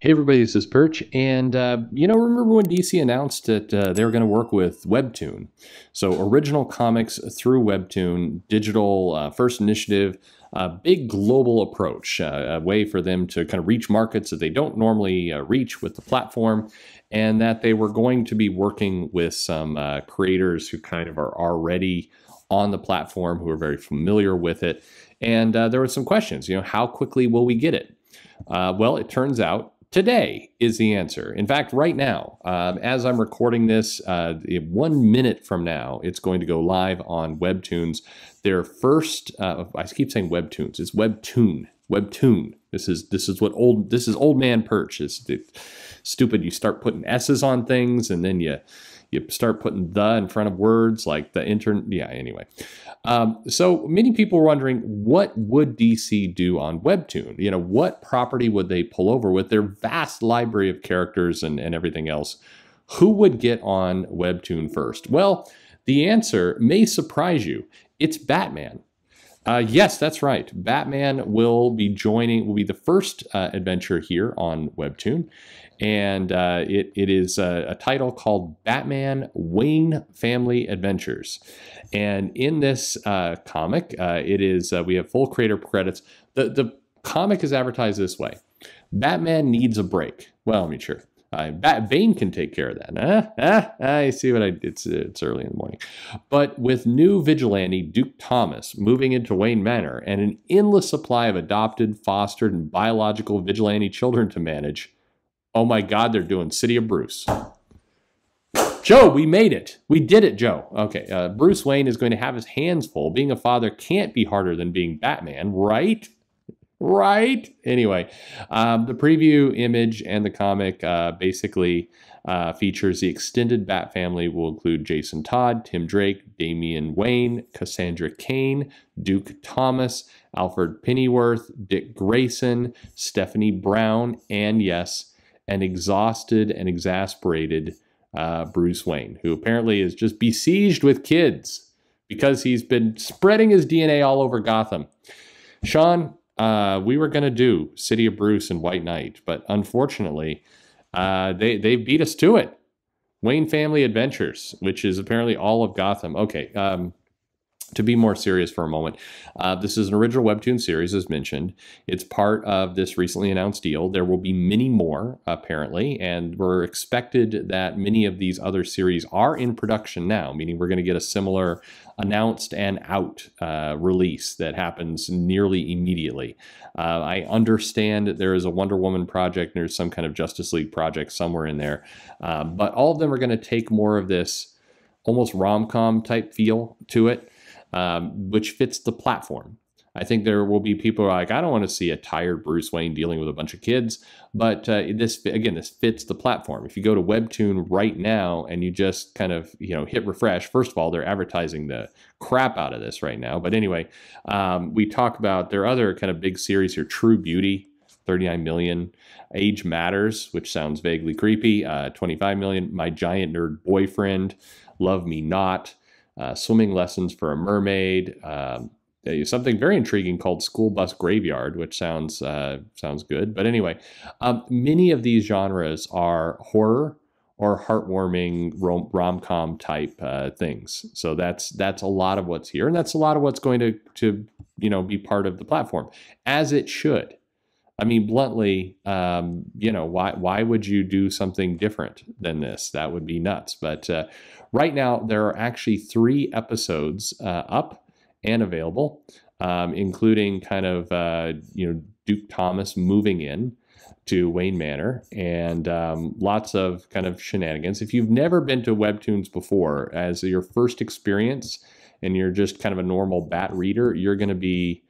Hey everybody, this is Perch, and remember when DC announced that they were going to work with Webtoon? So original comics through Webtoon, digital first initiative, big global approach, a way for them to kind of reach markets that they don't normally reach with the platform, and that they were going to be working with some creators who kind of are already on the platform, who are very familiar with it. And there were some questions, how quickly will we get it? Well, it turns out today is the answer. In fact, right now, as I'm recording this, 1 minute from now, it's going to go live on Webtoons. Their first, I keep saying Webtoons, it's Webtoon. Webtoon. This is old man Perch. It's stupid. You start putting S's on things, and then you start putting the in front of words like the intern. Yeah, anyway. So many people were wondering, what would DC do on Webtoon? What property would they pull over with their vast library of characters and everything else? Who would get on Webtoon first? Well, the answer may surprise you. It's Batman. Yes, that's right. Batman will be the first adventure here on Webtoon. And it is a title called Batman Wayne Family Adventures. And in this comic, we have full creator credits. The comic is advertised this way. Batman needs a break. Well, I mean, sure. Bane can take care of that. I see what it's early in the morning. But with new vigilante Duke Thomas moving into Wayne Manor and an endless supply of adopted, fostered, and biological vigilante children to manage, oh my God, they're doing City of Bruce. Joe, we made it. We did it, Joe. Okay, Bruce Wayne is going to have his hands full. Being a father can't be harder than being Batman, right? Right? Anyway, the preview image and the comic basically features the extended Bat family. Will include Jason Todd, Tim Drake, Damian Wayne, Cassandra Cain, Duke Thomas, Alfred Pennyworth, Dick Grayson, Stephanie Brown, and yes, an exhausted and exasperated Bruce Wayne, who apparently is just besieged with kids because he's been spreading his DNA all over Gotham. Sean, we were going to do City of Bruce and White Knight, but unfortunately, they beat us to it. Wayne Family Adventures, which is apparently all of Gotham. Okay, to be more serious for a moment, this is an original Webtoon series, as mentioned. It's part of this recently announced deal. There will be many more, apparently, and we're expected that many of these other series are in production now, meaning we're going to get a similar announced and out release that happens nearly immediately. I understand that there is a Wonder Woman project, and there's some kind of Justice League project somewhere in there, but all of them are going to take more of this almost rom-com type feel to it. Which fits the platform. I think there will be people who are like, I don't want to see a tired Bruce Wayne dealing with a bunch of kids, but this fits the platform. If you go to Webtoon right now and you just kind of, hit refresh, first of all, they're advertising the crap out of this right now. But anyway, we talk about their other kind of big series here, True Beauty, 39 million, Age Matters, which sounds vaguely creepy, 25 million, My Giant Nerd Boyfriend, Love Me Not, Swimming Lessons for a Mermaid, something very intriguing called School Bus Graveyard, which sounds good. But anyway, many of these genres are horror or heartwarming rom-com type things. So that's a lot of what's here, and that's a lot of what's going to be part of the platform, as it should. I mean, bluntly, why would you do something different than this? That would be nuts. But right now, there are actually 3 episodes up and available, including kind of, Duke Thomas moving in to Wayne Manor, and lots of kind of shenanigans. If you've never been to Webtoons before as your first experience, and you're just kind of a normal Bat reader, you're going to be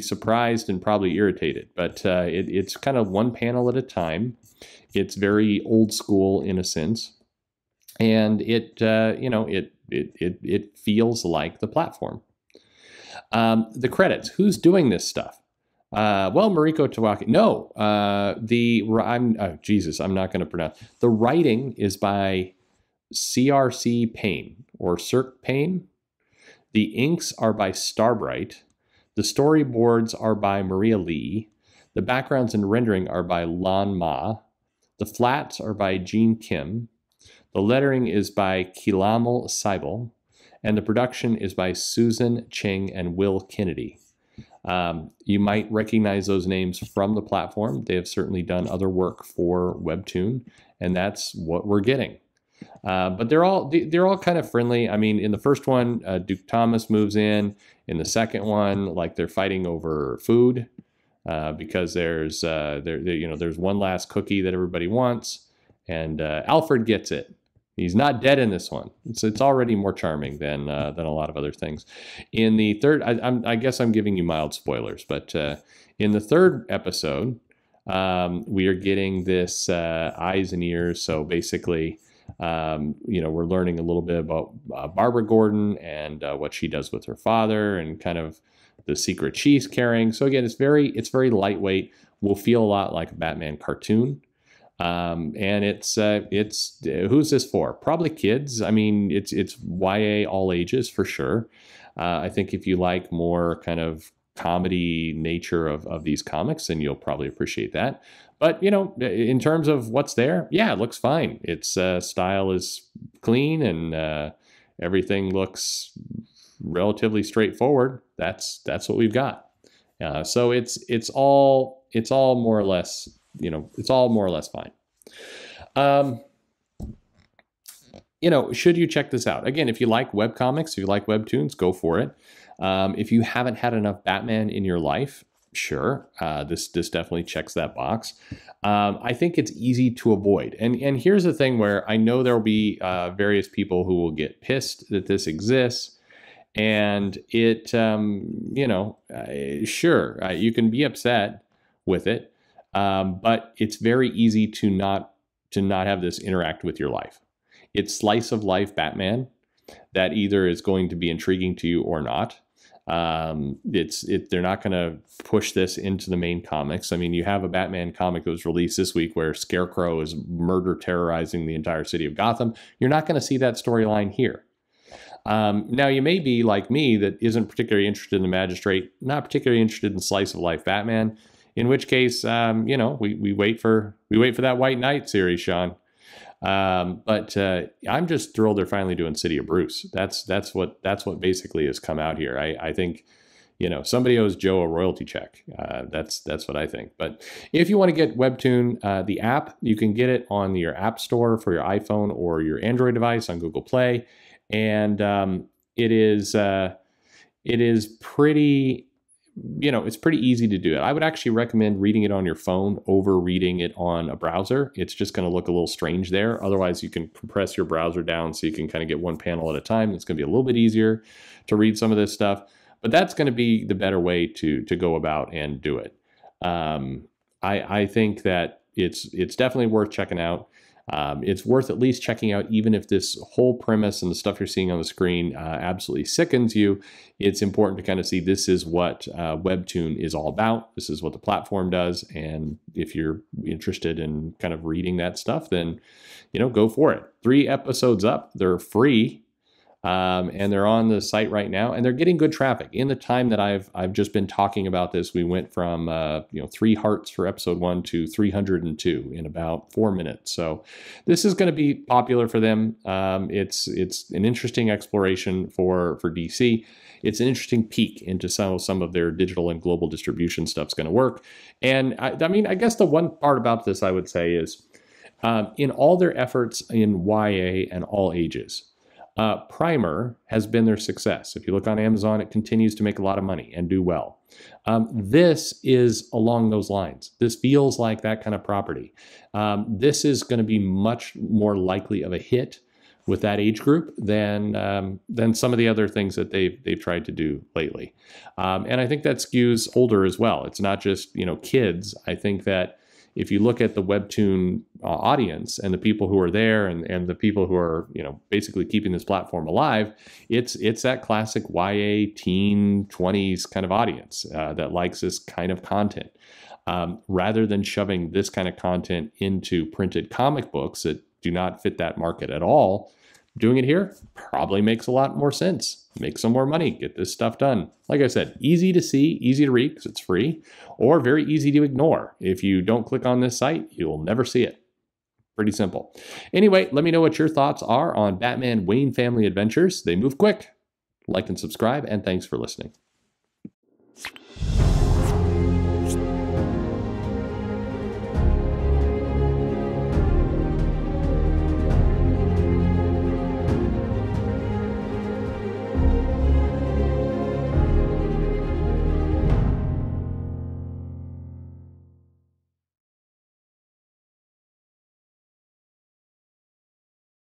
surprised and probably irritated, but it's kind of one panel at a time. It's very old school in a sense, and it feels like the platform. The credits. Who's doing this stuff? Well, Mariko Tawaki. No, I'm not going to pronounce. The writing is by CRC Payne or Cirque Payne. The inks are by Starbright. The storyboards are by Maria Lee. The backgrounds and rendering are by Lan Ma. The flats are by Gene Kim. The lettering is by Kilamal Seibel. And the production is by Susan Cheng and Will Kennedy. You might recognize those names from the platform. They have certainly done other work for Webtoon, and that's what we're getting. But they're all kind of friendly. I mean, in the first one, Duke Thomas moves in. In the second one, like they're fighting over food because there's there's one last cookie that everybody wants, and Alfred gets it. He's not dead in this one. It's already more charming than a lot of other things. In the third, I guess I'm giving you mild spoilers, but in the third episode, we are getting this eyes and ears. So basically, we're learning a little bit about Barbara Gordon and what she does with her father, and kind of the secret she's carrying. So again, it's very lightweight. Will feel a lot like a Batman cartoon. And it's who's this for? Probably kids. I mean, it's YA all ages for sure. I think if you like more kind of comedy nature of these comics, then you'll probably appreciate that. But, in terms of what's there, yeah, it looks fine. Its style is clean, and everything looks relatively straightforward. That's what we've got. So it's all more or less, it's all more or less fine. Should you check this out? Again, if you like webcomics, if you like webtoons, go for it. If you haven't had enough Batman in your life, sure, this definitely checks that box. I think it's easy to avoid. And here's the thing where I know there will be various people who will get pissed that this exists. And it, sure, you can be upset with it, but it's very easy to not have this interact with your life. It's slice of life Batman that either is going to be intriguing to you or not. They're not going to push this into the main comics. I mean, you have a Batman comic that was released this week where Scarecrow is murder terrorizing the entire city of Gotham. You're not going to see that storyline here. Now, you may be like me that isn't particularly interested in the Magistrate, not particularly interested in slice of life Batman, in which case, we wait for that White Knight series, Sean. But I'm just thrilled they're finally doing City of Bruce. That's what basically has come out here. I think, somebody owes Joe a royalty check. That's what I think. But if you want to get Webtoon, the app, you can get it on your app store for your iPhone or your Android device on Google Play. And it is pretty, it's pretty easy to do it. I would actually recommend reading it on your phone over reading it on a browser. It's just going to look a little strange there. Otherwise, you can compress your browser down so you can kind of get one panel at a time. It's going to be a little bit easier to read some of this stuff. But that's going to be the better way to go about and do it. I think that it's definitely worth checking out. It's worth at least checking out, even if this whole premise and the stuff you're seeing on the screen absolutely sickens you. It's important to kind of see this is what Webtoon is all about. This is what the platform does. And if you're interested in kind of reading that stuff, then, go for it. 3 episodes up. They're free. And they're on the site right now, and they're getting good traffic. In the time that I've just been talking about this, we went from 3 hearts for episode 1 to 302 in about 4 minutes. So this is going to be popular for them. It's an interesting exploration for DC. It's an interesting peek into some of their digital and global distribution stuff's going to work. And I guess the one part about this I would say is in all their efforts in YA and all ages, Primer has been their success. If you look on Amazon, it continues to make a lot of money and do well. This is along those lines. This feels like that kind of property. This is going to be much more likely of a hit with that age group than some of the other things that they've tried to do lately. And I think that skews older as well. It's not just kids. I think that if you look at the Webtoon audience and the people who are there and the people who are, basically keeping this platform alive, it's that classic YA teen 20s kind of audience that likes this kind of content. Rather than shoving this kind of content into printed comic books that do not fit that market at all, Doing it here probably makes a lot more sense. Make some more money, get this stuff done. Like I said, easy to see, easy to read because it's free, or very easy to ignore. If you don't click on this site, you'll never see it. Pretty simple. Anyway, let me know what your thoughts are on Batman Wayne Family Adventures. They move quick. Like and subscribe, and thanks for listening.